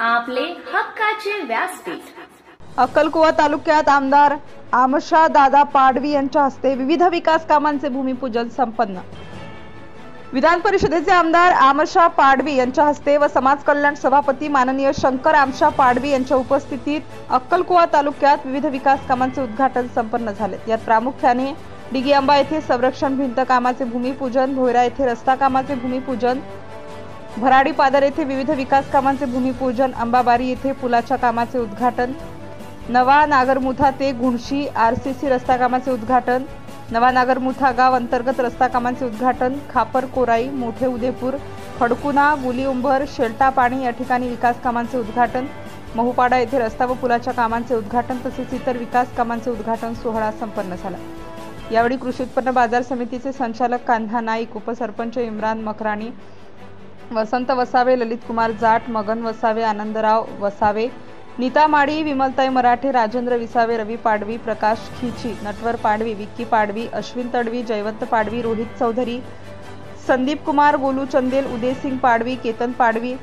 आपले हक्काचे व्यासपीठ। अक्कलकुवा तालुक्यात आमदार आमशा दादा पाडवी यांच्या हस्ते विविध विकास कामांचे भूमिपूजन संपन्न। विधान परिषदेचे आमदार आमशा पाडवी यांच्या हस्ते व समाज कल्याण सभापती माननीय शंकर आमशा पाडवी यांच्या उपस्थितीत अक्कलकुवा तालुक्यात विविध विकास कामांचे उद्घाटन संपन्न झाले। यात प्रामुख्याने डिगीआंबा येथे संरक्षण भिंत कामाचे भूमिपूजन, भोयरा येथे रस्ता कामाचे भूमिपूजन, भराडी पादर येथे विविध विकास कामांचे भूमिपूजन, अंबाबारी येथे पुलाच्या कामाचे उद्घाटन, नवा नागरमुथा ते गुणशी आरसीसी रस्ता कामाचे उद्घाटन, नवा नागरमुथा गाव अंतर्गत रस्ता कामांचे उद्घाटन, खापर कोराई, मोठे उदेपूर, खडकुना, गुली उंबर, शेल्टा पाणी या ठिकाणी विकास कामांचे उद्घाटन, महुपाडा येथे रस्ता व पुलाच्या कामांचे उद्घाटन तसेच इतर विकास कामांचे उद्घाटन सोहळा संपन्न झाला। यावेळी कृषी उत्पन्न बाजार समितीचे संचालक कान्हा नाईक, उपसरपंच इम्रान मकराणी, वसंत वसावे, ललित कुमार जाट, मगन वसावे, आनंदराव वसावे, नीता माडी, विमलताई मराठे, राजेंद्र विसावे, रवी पाडवी, प्रकाश खिची, नटवर पाडवी, विक्की पाडवी, अश्विन तडवी, जयवंत पाडवी, रोहित चौधरी, संदीप कुमार, गोलू चंदेल, उदय सिंग पाडवी, केतन पाडवी,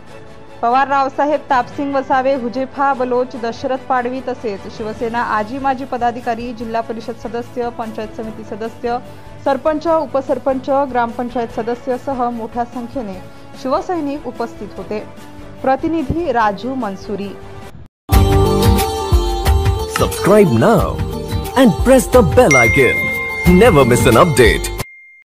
पवार रावसाहेब, तापसिंग वसावे, हुजेफा बलोच, दशरथ पाडवी तसेच शिवसेना आजी माजी पदाधिकारी, जिल्हा परिषद सदस्य, पंचायत समिती सदस्य, सरपंच, उपसरपंच, ग्रामपंचायत सदस्यासह मोठ्या संख्येने शिवसैनिक उपस्थित होते। प्रतिनिधी Raju Mansuri. Subscribe now and press the bell icon. Never miss an update.